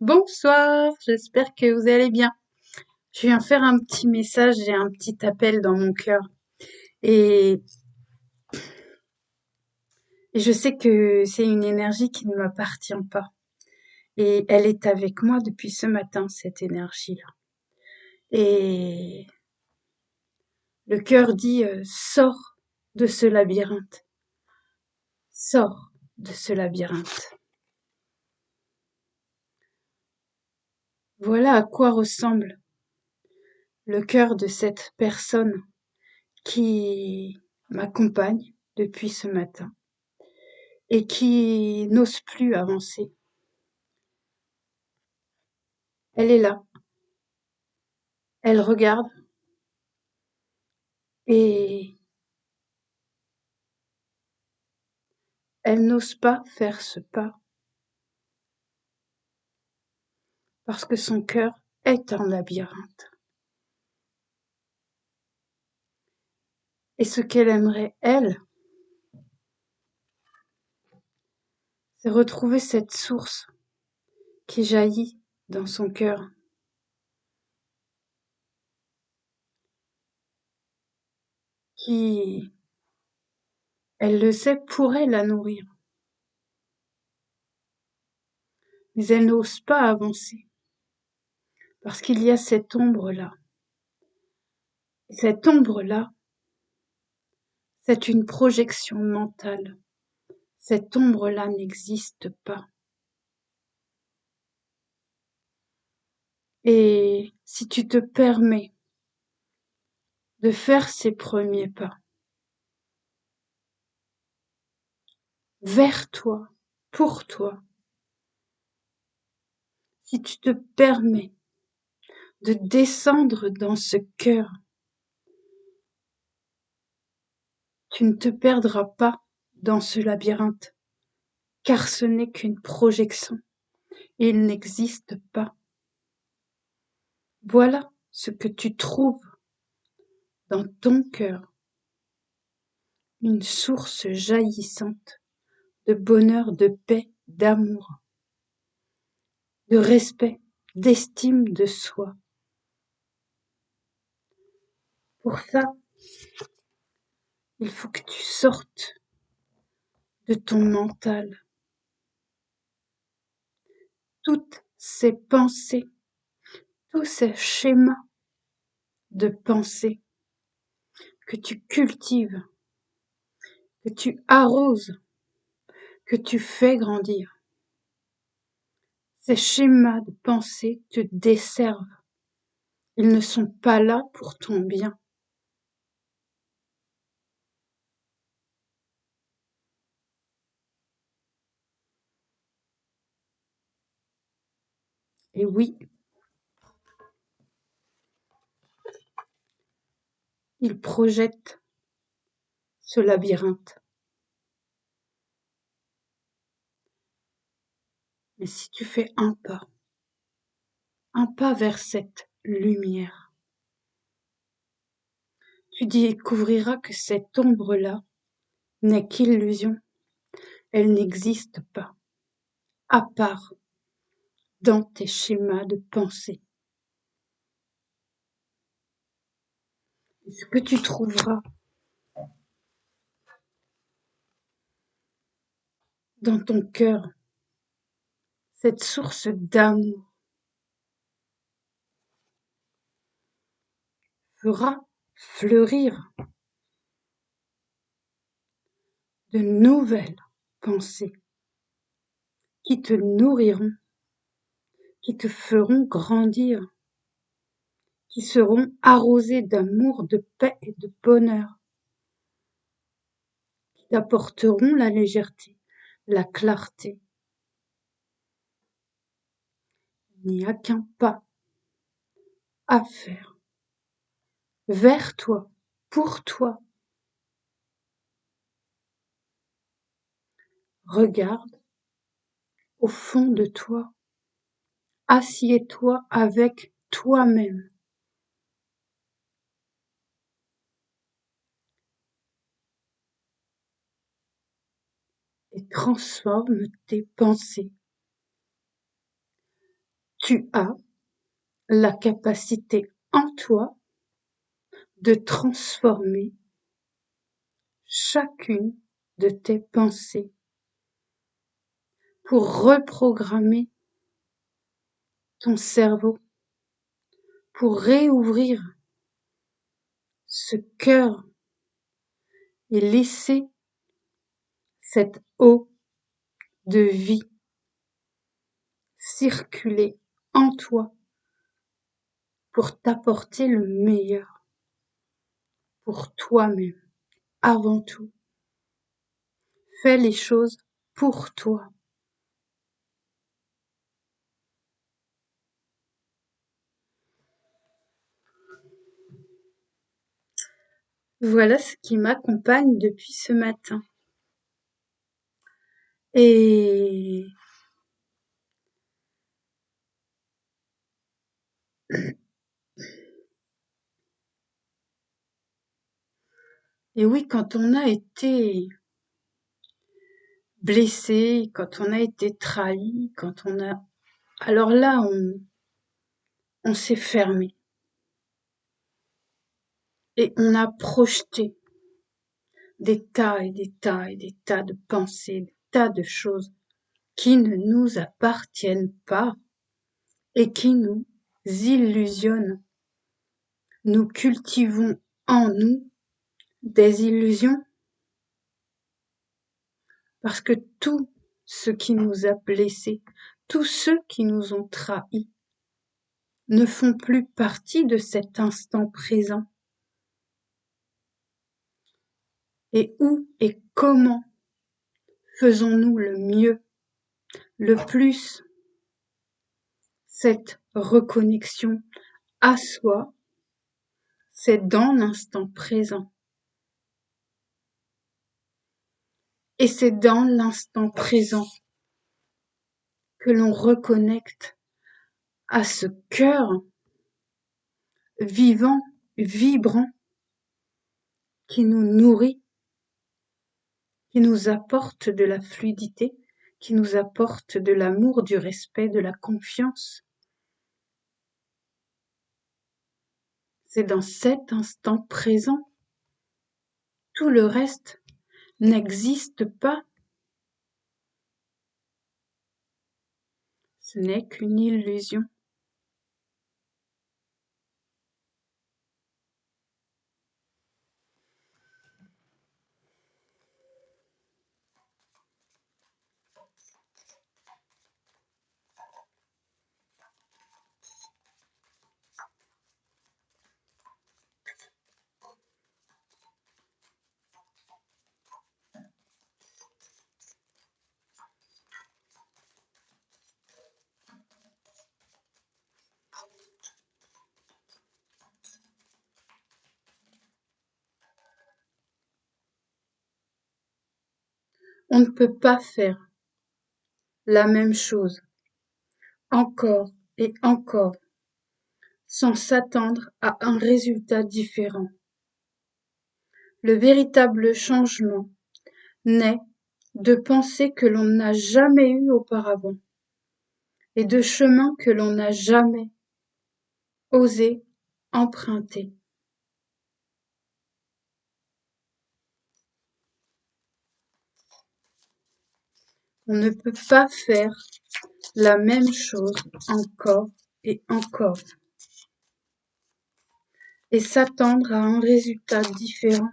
Bonsoir, j'espère que vous allez bien. Je viens faire un petit message, j'ai un petit appel dans mon cœur et, et je sais que c'est une énergie qui ne m'appartient pas. Et elle est avec moi depuis ce matin, cette énergie-là. Et le cœur dit, sors de ce labyrinthe, sors de ce labyrinthe. Voilà à quoi ressemble le cœur de cette personne qui m'accompagne depuis ce matin et qui n'ose plus avancer. Elle est là, elle regarde et elle n'ose pas faire ce pas parce que son cœur est un labyrinthe. Et ce qu'elle aimerait, elle, c'est retrouver cette source qui jaillit dans son cœur, qui, elle le sait, pourrait la nourrir. Mais elle n'ose pas avancer parce qu'il y a cette ombre-là. Cette ombre-là, c'est une projection mentale. Cette ombre-là n'existe pas. Et si tu te permets de faire ces premiers pas vers toi, pour toi, si tu te permets de descendre dans ce cœur, tu ne te perdras pas dans ce labyrinthe, car ce n'est qu'une projection, il n'existe pas. Voilà ce que tu trouves dans ton cœur, une source jaillissante de bonheur, de paix, d'amour, de respect, d'estime de soi. Pour ça, il faut que tu sortes de ton mental. Toutes ces pensées, tous ces schémas de pensée que tu cultives, que tu arroses, que tu fais grandir. Ces schémas de pensée te desservent. Ils ne sont pas là pour ton bien. Et oui, ils projettent ce labyrinthe. Mais si tu fais un pas vers cette lumière, tu découvriras que cette ombre-là n'est qu'illusion. Elle n'existe pas, à part dans tes schémas de pensée. Et ce que tu trouveras dans ton cœur, cette source d'amour, fera fleurir de nouvelles pensées qui te nourriront, qui te feront grandir, qui seront arrosées d'amour, de paix et de bonheur, qui t'apporteront la légèreté, la clarté. Il n'y a qu'un pas à faire vers toi, pour toi. Regarde au fond de toi, assieds-toi avec toi-même et transforme tes pensées. tu as la capacité en toi de transformer chacune de tes pensées pour reprogrammer ton cerveau, pour réouvrir ce cœur et laisser cette eau de vie circuler en toi pour t'apporter le meilleur pour toi-même avant tout. Fais les choses pour toi. Voilà ce qui m'accompagne depuis ce matin. Et oui, quand on a été blessé, quand on a été trahi, alors là, on s'est fermé. Et on a projeté des tas et des tas et des tas de pensées, des tas de choses qui ne nous appartiennent pas et qui nous illusionnent. Nous cultivons en nous des illusions parce que tout ce qui nous a blessés, tous ceux qui nous ont trahis, ne font plus partie de cet instant présent. Et où et comment faisons-nous le mieux, le plus, cette reconnexion à soi, c'est dans l'instant présent. Et c'est dans l'instant présent que l'on reconnecte à ce cœur vivant, vibrant, qui nous nourrit, qui nous apporte de la fluidité, qui nous apporte de l'amour, du respect, de la confiance. C'est dans cet instant présent. Tout le reste n'existe pas. Ce n'est qu'une illusion. On ne peut pas faire la même chose encore et encore sans s'attendre à un résultat différent. Le véritable changement naît de pensées que l'on n'a jamais eues auparavant et de chemins que l'on n'a jamais osé emprunter. On ne peut pas faire la même chose encore et encore et s'attendre à un résultat différent.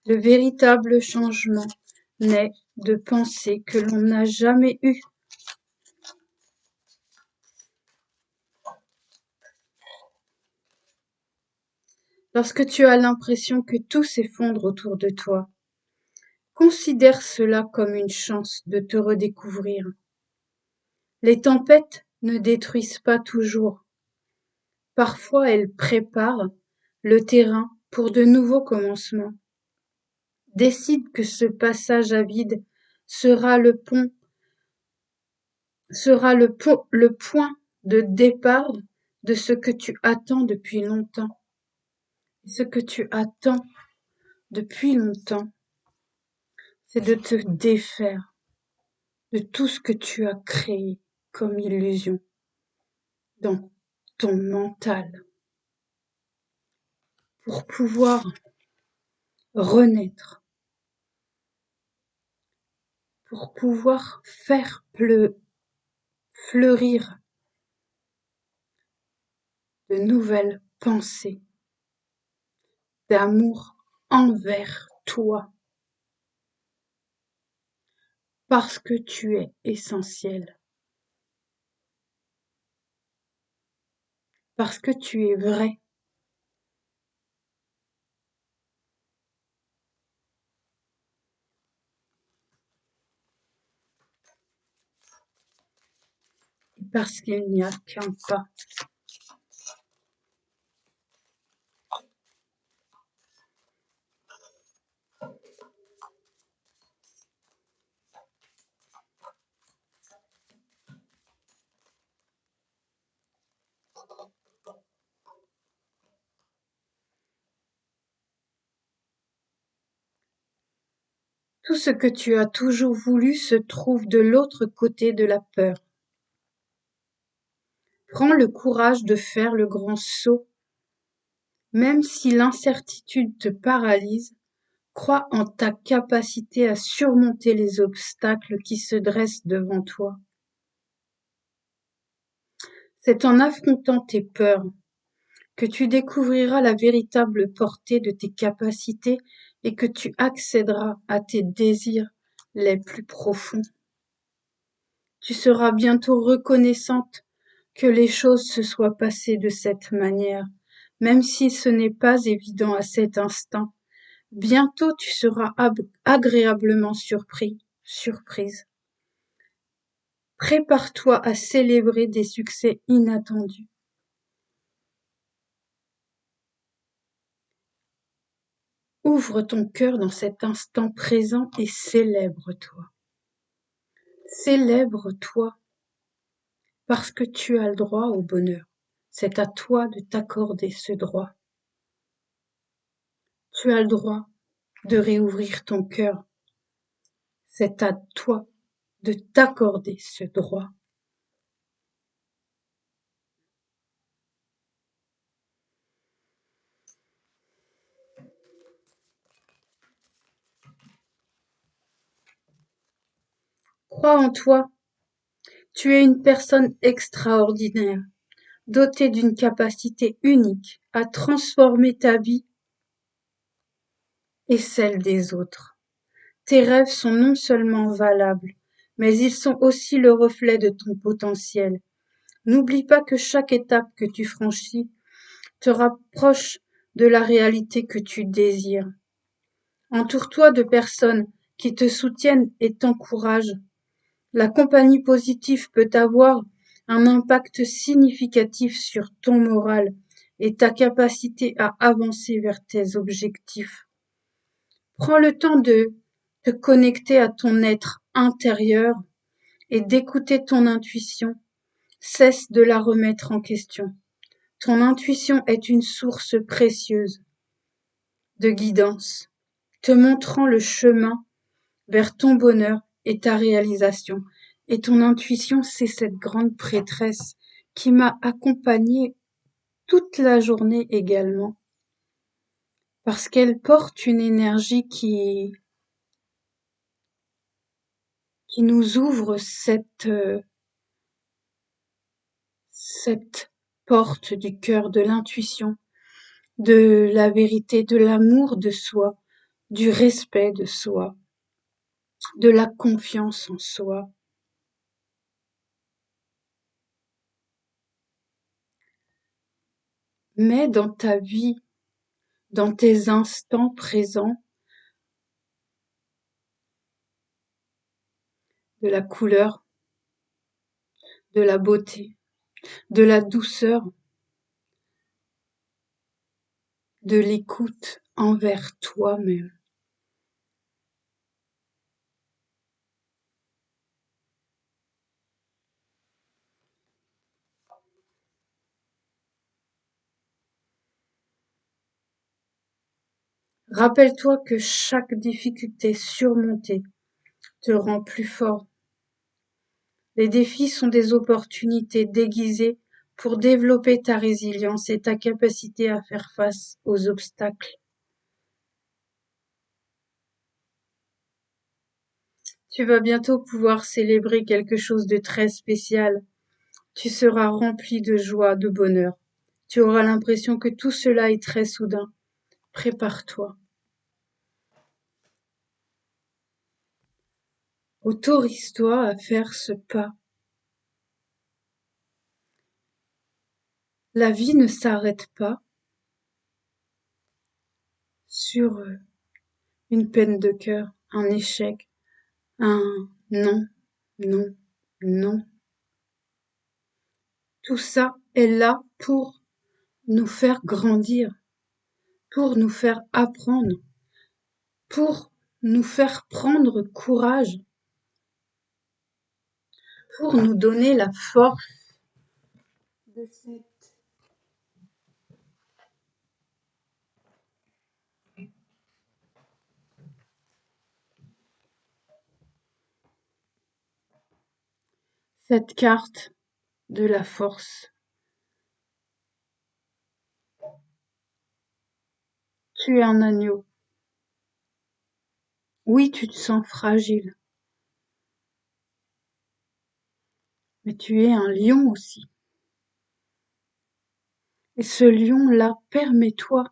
Le véritable changement naît de pensées que l'on n'a jamais eues. Lorsque tu as l'impression que tout s'effondre autour de toi, considère cela comme une chance de te redécouvrir. Les tempêtes ne détruisent pas toujours. Parfois, elles préparent le terrain pour de nouveaux commencements. Décide que ce passage à vide sera le point de départ de ce que tu attends depuis longtemps. Ce que tu attends depuis longtemps, c'est de te défaire de tout ce que tu as créé comme illusion. dans ton mental pour pouvoir renaître, pour pouvoir faire fleurir de nouvelles pensées d'amour envers toi, parce que tu es essentiel, parce que tu es vrai. Parce qu'il n'y a qu'un pas. Tout ce que tu as toujours voulu se trouve de l'autre côté de la peur. Prends le courage de faire le grand saut. Même si l'incertitude te paralyse, crois en ta capacité à surmonter les obstacles qui se dressent devant toi. C'est en affrontant tes peurs que tu découvriras la véritable portée de tes capacités et que tu accéderas à tes désirs les plus profonds. Tu seras bientôt reconnaissante que les choses se soient passées de cette manière, même si ce n'est pas évident à cet instant. Bientôt tu seras agréablement surprise. Prépare-toi à célébrer des succès inattendus. Ouvre ton cœur dans cet instant présent et célèbre-toi. Célèbre-toi parce que tu as le droit au bonheur. C'est à toi de t'accorder ce droit. Tu as le droit de réouvrir ton cœur. C'est à toi de t'accorder ce droit. Crois en toi. Tu es une personne extraordinaire, dotée d'une capacité unique à transformer ta vie et celle des autres. Tes rêves sont non seulement valables, mais ils sont aussi le reflet de ton potentiel. N'oublie pas que chaque étape que tu franchis te rapproche de la réalité que tu désires. Entoure-toi de personnes qui te soutiennent et t'encouragent. La compagnie positive peut avoir un impact significatif sur ton moral et ta capacité à avancer vers tes objectifs. Prends le temps de te connecter à ton être intérieur et d'écouter ton intuition. Cesse de la remettre en question. Ton intuition est une source précieuse de guidance, te montrant le chemin vers ton bonheur et ta réalisation. Et ton intuition, c'est cette grande prêtresse qui m'a accompagnée toute la journée également, parce qu'elle porte une énergie qui nous ouvre cette porte du cœur, de l'intuition, de la vérité, de l'amour de soi, du respect de soi, de la confiance en soi. Mais dans ta vie, dans tes instants présents, de la couleur, de la beauté, de la douceur, de l'écoute envers toi-même. Rappelle-toi que chaque difficulté surmontée te rend plus fort. Les défis sont des opportunités déguisées pour développer ta résilience et ta capacité à faire face aux obstacles. Tu vas bientôt pouvoir célébrer quelque chose de très spécial. Tu seras rempli de joie, de bonheur. Tu auras l'impression que tout cela est très soudain. Prépare-toi. Autorise-toi à faire ce pas. La vie ne s'arrête pas sur une peine de cœur, un échec, un non, non, non. Tout ça est là pour nous faire grandir, pour nous faire apprendre, pour nous faire prendre courage, pour nous donner la force de cette carte de la force. Tu es un agneau. Oui, tu te sens fragile, mais tu es un lion aussi. Et ce lion-là, permets-toi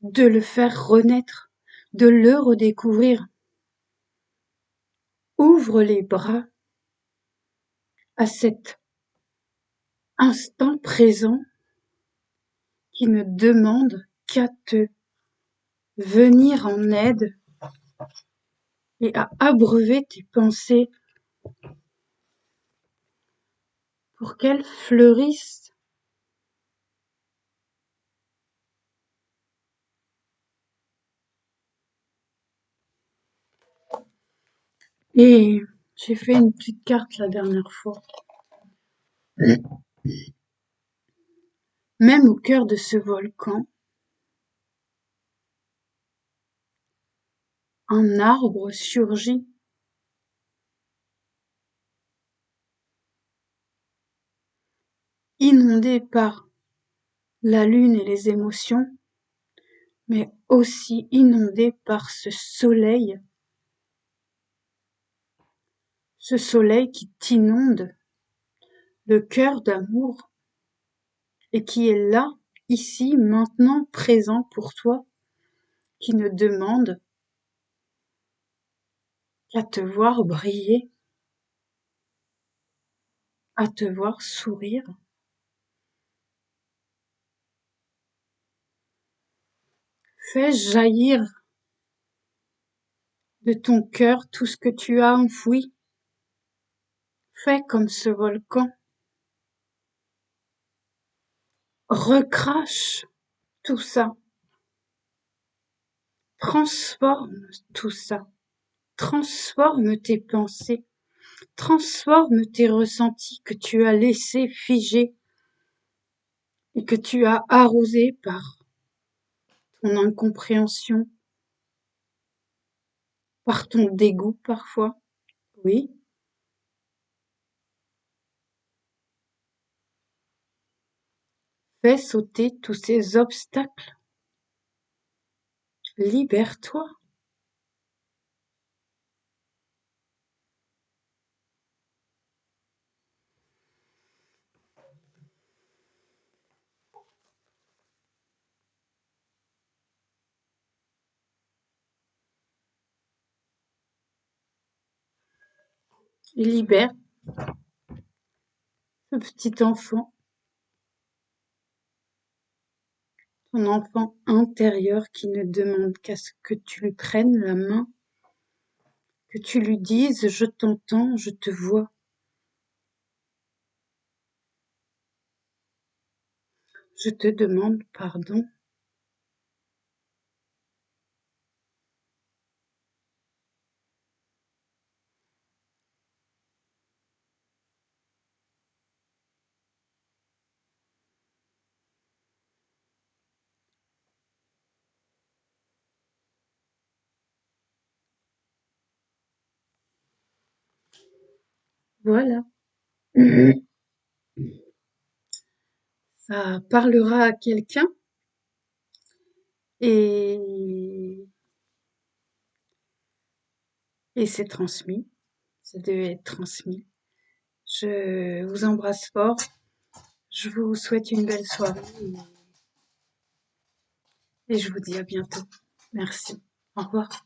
de le faire renaître, de le redécouvrir. Ouvre les bras à cet instant présent qui ne demande qu'à te venir en aide et à abreuver tes pensées pour qu'elles fleurissent. Et j'ai fait une petite carte la dernière fois. Même au cœur de ce volcan, un arbre surgit, inondé par la lune et les émotions, mais aussi inondé par ce soleil qui t'inonde le cœur d'amour et qui est là, ici, maintenant, présent pour toi, qui ne demande qu'à te voir briller, à te voir sourire. Fais jaillir de ton cœur tout ce que tu as enfoui. Fais comme ce volcan. Recrache tout ça. Transforme tout ça. Transforme tes pensées. Transforme tes ressentis que tu as laissés figés et que tu as arrosés par ton incompréhension, par ton dégoût parfois. Oui, fais sauter tous ces obstacles. Libère-toi. Et libère ce petit enfant, ton enfant intérieur qui ne demande qu'à ce que tu lui prennes la main, que tu lui dises je t'entends, je te vois. Je te demande pardon. Voilà. ça parlera à quelqu'un et, et c'est transmis. Ça devait être transmis. Je vous embrasse fort. Je vous souhaite une belle soirée et je vous dis à bientôt. Merci. Au revoir.